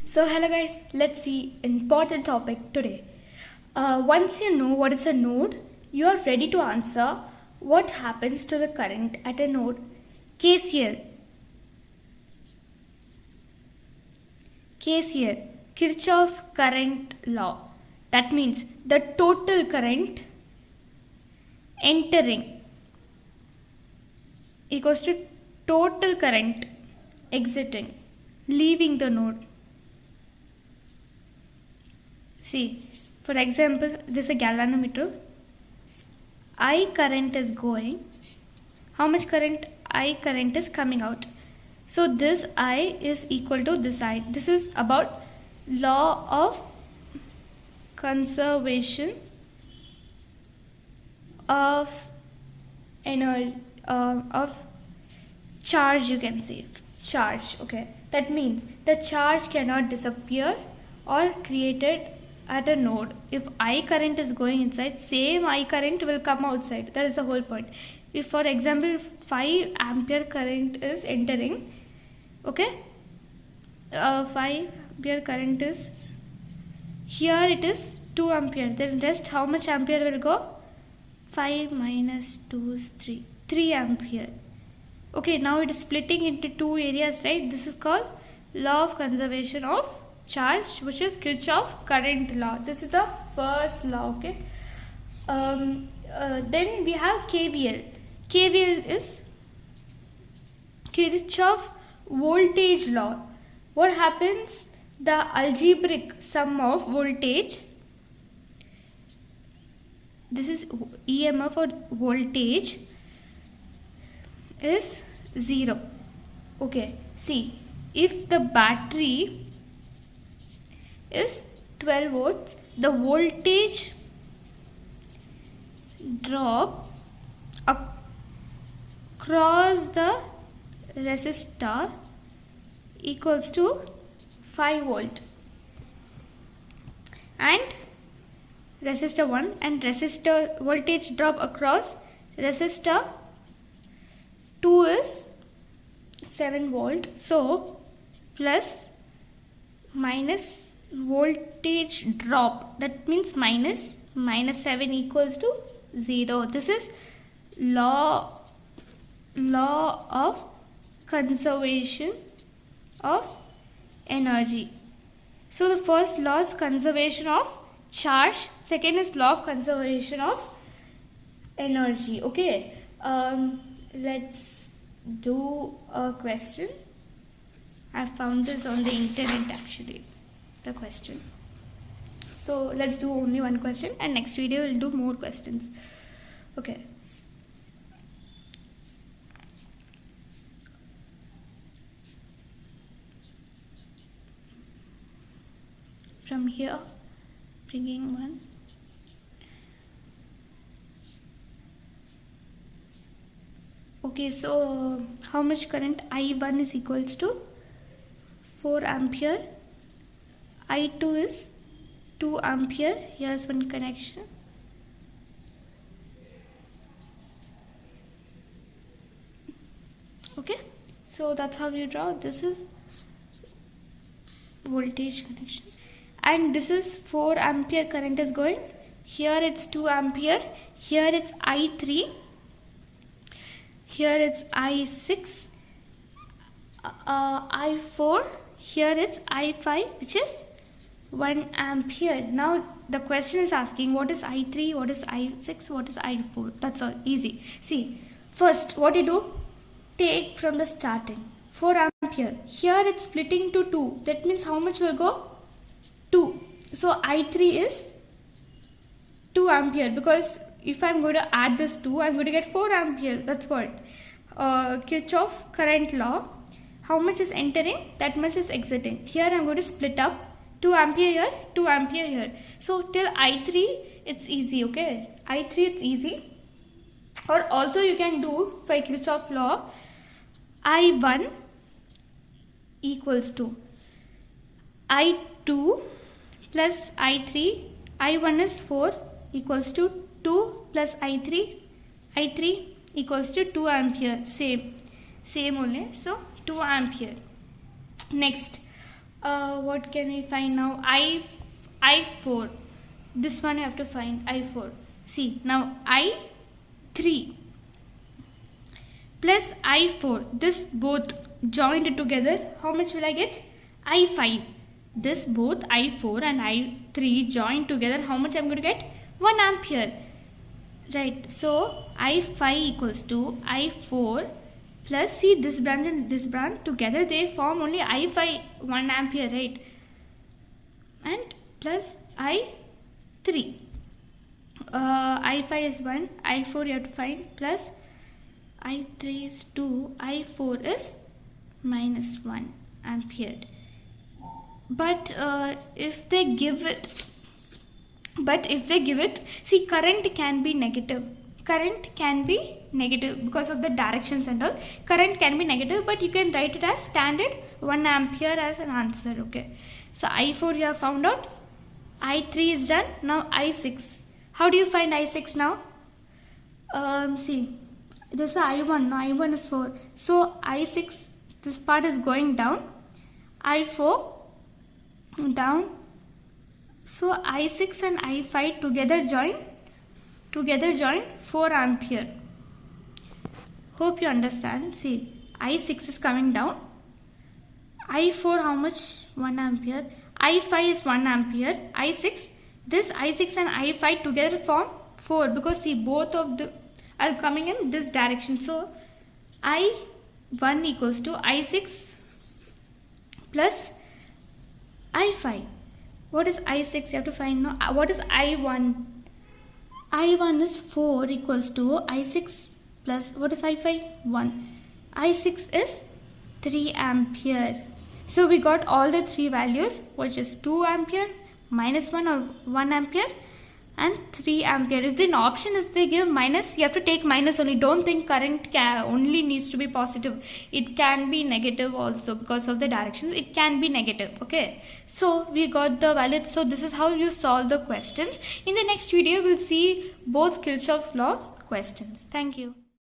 So hello guys, let's see important topic today. Once you know what is a node, you are ready to answer what happens to the current at a node. KCL, Kirchhoff current law. That means the total current entering equals to total current exiting, leaving the node. See, for example, this is a galvanometer. I current is going. How much current? I current is coming out. So this I is equal to this I. This is about law of conservation of energy, of charge, you can say. Charge, okay. That means the charge cannot disappear or created at a node. If I current is going inside, same I current will come outside. That is the whole point. If for example 5 ampere current is entering, okay, 5 ampere current is here, it is 2 ampere, then rest how much ampere will go? 5 minus 2 is 3 ampere. Okay, now it is splitting into two areas, right? This is called law of conservation of charge, which is Kirchhoff current law. This is the first law, okay. Then we have KVL. KVL is Kirchhoff voltage law. What happens? The algebraic sum of voltage, this is EMF or voltage, is 0. Okay, see, if the battery is 12 volts, the voltage drop across the resistor equals to 5 volt, and resistor 1, and resistor voltage drop across resistor 2 is 7 volt. So plus minus voltage drop, that means minus 7 equals to 0. This is law of conservation of energy. So the first law is conservation of charge, second is law of conservation of energy. Okay, let's do a question. I found this on the internet actually, the question. So let's do only one question, and next video we'll do more questions. Okay. From here, bringing one. Okay, so how much current? I1 is equals to 4 ampere. I2 is 2 ampere. Here's one connection. Okay, so that's how you draw. This is voltage connection, and this is 4 ampere current is going. Here it's 2 ampere. Here it's I3. Here it's I6, I4. Here it's I5, which is 1 ampere. Now the question is asking what is I3, what is I6, what is I4. That's all easy. See, first what you do, take from the starting 4 ampere. Here it's splitting to 2. That means how much will go? 2. So I3 is 2 ampere, because if I'm going to add this 2, I'm going to get 4 ampere. That's what Kirchhoff current law. How much is entering, that much is exiting. Here I'm going to split up 2 ampere here, 2 ampere here. So till I3 it's easy, okay. I3 it's easy. Or also you can do for Kirchhoff law, I1 equals to I2 plus I3. I1 is 4 equals to 2 plus I3 equals to 2 ampere. Same only. So 2 ampere. Next, What can we find now? I4. This one you have to find I4. See, now I3 plus I4. This both joined together. How much will I get? I5. This both I4 and I3 joined together. How much I'm going to get? 1 ampere. Right. So I5 equals to I4 plus, see, this branch and this branch together they form only I5 1 ampere, right? And plus I3. I5 is 1, I4 you have to find, plus I3 is 2, I4 is minus 1 ampere. But if they give it, see, current can be negative. Current can be negative because of the directions and all. Current can be negative, but you can write it as standard 1 ampere as an answer. Okay. So I4 you have found out. I3 is done. Now I6. How do you find I6 now? See, this is I1. Now I1 is 4. So I6, this part is going down. I4 down. So I6 and I5 together join 4 ampere. Hope you understand. See, I6 is coming down. I4 how much? 1 ampere. I5 is 1 ampere. I6, this I6 and I5 together form 4 because see, both of them are coming in this direction. So I1 equals to I6 plus I5. What is I6? You have to find now. What is I1? I1 is 4 equals to I6 plus, what is I5? 1. I6 is 3 ampere. So we got all the three values, which is 2 ampere, minus 1 or 1 ampere and 3 ampere. If the option, if they give minus, you have to take minus only. Don't think current only needs to be positive. It can be negative also because of the directions. It can be negative. Okay. So we got the value. So this is how you solve the questions. In the next video, we'll see both Kirchhoff's laws questions. Thank you.